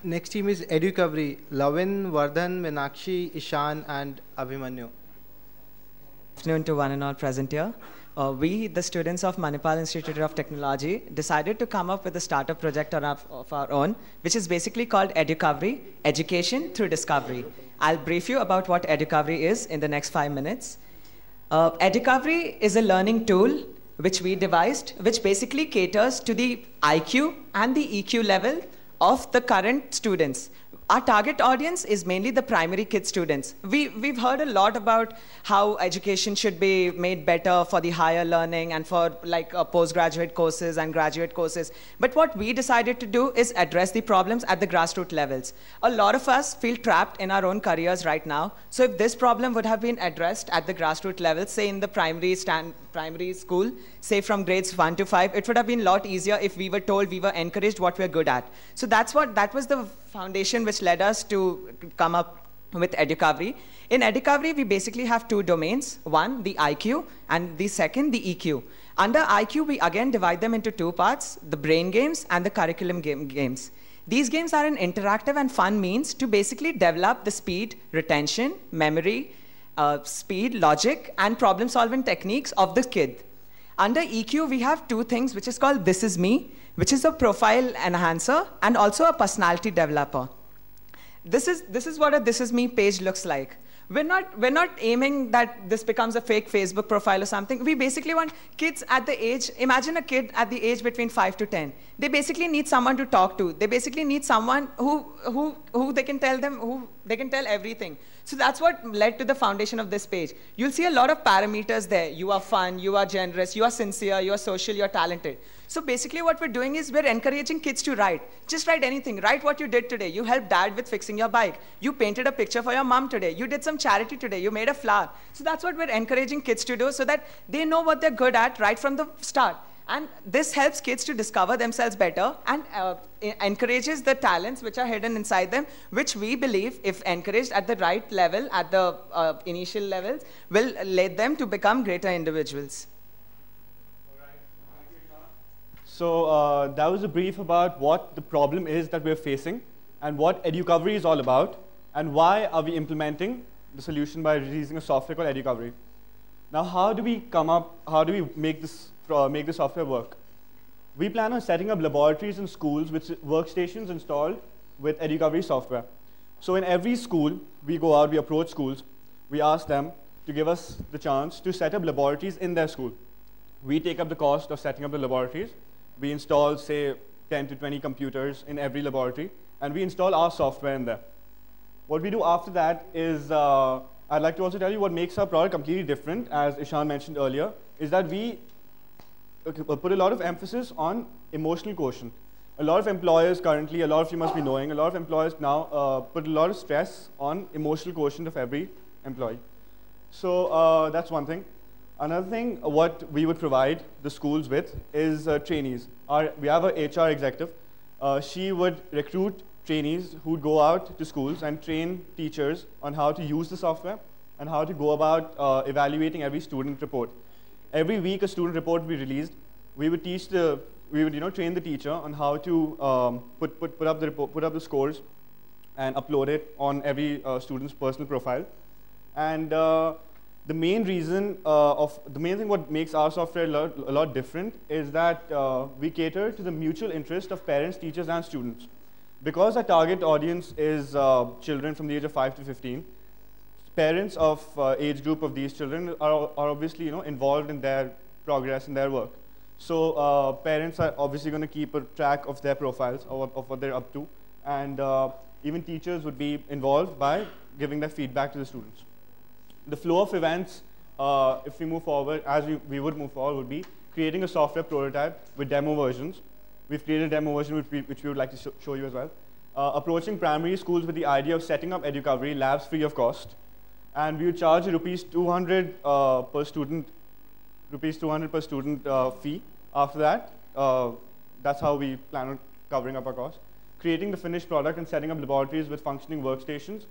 Next team is Educovery. Lavin, Vardhan, Meenakshi, Ishan, and Abhimanyu. Afternoon to one and all present here. We, the students of Manipal Institute of Technology, decided to come up with a startup project of our own, which is basically called Educovery, Education Through Discovery. I'll brief you about what Educovery is in the next 5 minutes. Educovery is a learning tool which we devised, which basically caters to the IQ and the EQ level of the current students. Our target audience is mainly the primary kid students. We've heard a lot about how education should be made better for the higher learning and for like postgraduate courses and graduate courses. But what we decided to do is address the problems at the grassroots levels. A lot of us feel trapped in our own careers right now. So if this problem would have been addressed at the grassroots level, say in the primary school, say from grades 1 to 5, it would have been a lot easier if we were told, we were encouraged what we're good at. So that was the foundation which led us to come up with Educovery. In Educovery, we basically have two domains. One, the IQ, and the second, the EQ. Under IQ, we again divide them into two parts, the brain games and the curriculum games. These games are an interactive and fun means to basically develop the speed, retention, memory, speed, logic, and problem-solving techniques of the kid. Under EQ, we have two things, which is called This Is Me, which is a profile enhancer and also a personality developer. This is what a This Is Me page looks like. We're not aiming that this becomes a fake Facebook profile or something. We basically want kids at the age, imagine a kid at the age between 5 to 10. They basically need someone to talk to. They basically need someone who they can tell everything. So that's what led to the foundation of this page. You'll see a lot of parameters there. You are fun, you are generous, you are sincere, you are social, you are talented. So basically what we're doing is we're encouraging kids to write. Just write anything. Write what you did today. You helped dad with fixing your bike. You painted a picture for your mom today. You did some charity today. You made a flower. So that's what we're encouraging kids to do so that they know what they're good at right from the start. And this helps kids to discover themselves better and encourages the talents which are hidden inside them, which we believe, if encouraged at the right level, at the initial levels, will lead them to become greater individuals. So that was a brief about what the problem is that we're facing and what Educovery is all about and why are we implementing the solution by releasing a software called Educovery. Now, how do we make this software work? We plan on setting up laboratories in schools with workstations installed with Educovery software. So in every school, we go out, we approach schools, we ask them to give us the chance to set up laboratories in their school. We take up the cost of setting up the laboratories. We install, say, 10 to 20 computers in every laboratory, and we install our software in there. What we do after that is, I'd like to also tell you what makes our product completely different, as Ishan mentioned earlier, is that we put a lot of emphasis on emotional quotient. A lot of employers currently, a lot of you must be knowing, a lot of employers now put a lot of stress on emotional quotient of every employee. So that's one thing. Another thing, what we would provide the schools with is trainees. We have an HR executive. She would recruit trainees who would go out to schools and train teachers on how to use the software and how to go about evaluating every student report. Every week, a student report would be released. We would train the teacher on how to put up the scores and upload it on every student's personal profile. And the main thing what makes our software a lot different is that we cater to the mutual interest of parents, teachers, and students. Because our target audience is children from the age of 5 to 15, parents of age group of these children are obviously involved in their progress and their work. So parents are obviously going to keep a track of their profiles, of what they're up to, and even teachers would be involved by giving their feedback to the students. The flow of events, if we move forward, as we would move forward, would be creating a software prototype with demo versions. We've created a demo version which we would like to show you as well. Approaching primary schools with the idea of setting up Educovery labs free of cost. And we would charge rupees 200 per student fee. After that, that's how we plan on covering up our costs. Creating the finished product and setting up laboratories with functioning workstations.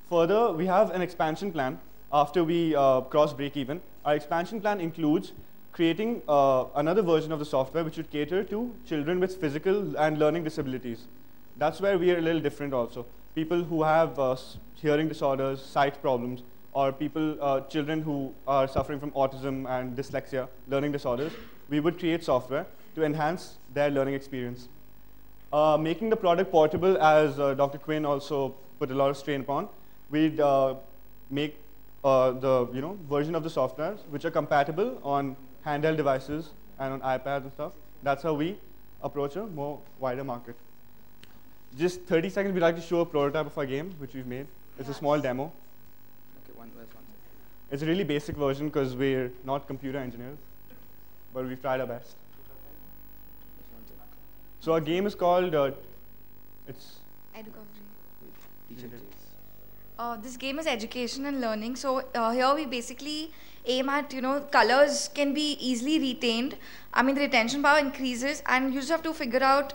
Further, we have an expansion plan after we cross break-even. Our expansion plan includes creating another version of the software which would cater to children with physical and learning disabilities. That's where we are a little different also. People who have hearing disorders, sight problems, or children who are suffering from autism and dyslexia, learning disorders, we would create software to enhance their learning experience. Making the product portable, as Dr. Quinn also put a lot of strain upon, we'd make the version of the software which are compatible on handheld devices and on iPads and stuff. That's how we approach a more wider market. Just 30 seconds, we'd like to show a prototype of our game, which we've made. It's a small demo. Okay, one second. It's a really basic version because we're not computer engineers, but we've tried our best. So our game is called, it's... Educovery. This game is education and learning. So here we basically aim at, colors can be easily retained. I mean, the retention power increases, and you just have to figure out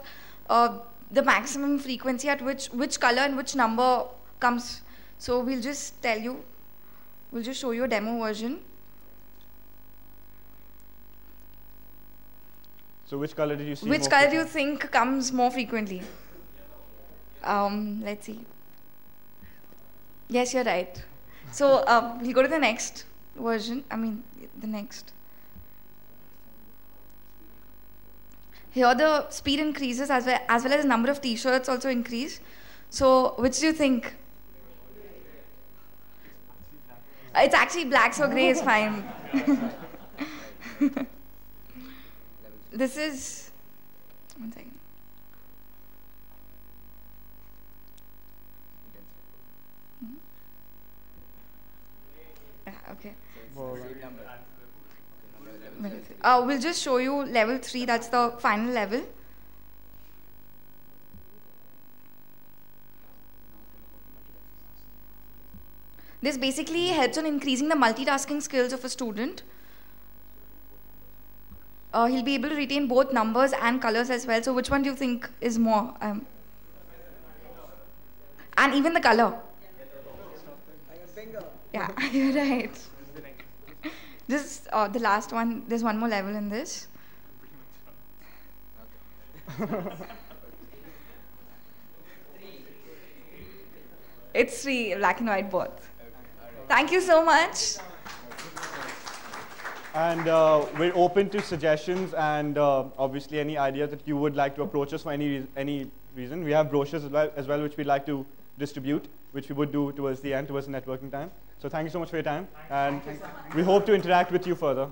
the maximum frequency at which color and which number comes. So we'll just tell you, we'll just show you a demo version. So which color did you see? Which color do you think comes more frequently? Let's see. Yes, you're right. So we'll go to the next version. The next. Here the speed increases as well as the number of t-shirts also increase. So which do you think? It's actually black, so grey is fine. This is, one second. Yeah, okay. We'll just show you level 3, that's the final level. This basically helps on increasing the multitasking skills of a student. He'll be able to retain both numbers and colors as well. So which one do you think is more? And even the color. Yeah, you're right. This the last one. There's one more level in this. It's 3, black and white both. Thank you so much. And we're open to suggestions and obviously any idea that you would like to approach us for any reason. We have brochures as well which we'd like to distribute, which we would do towards the end, towards the networking time. So thank you so much for your time, and we hope to interact with you further.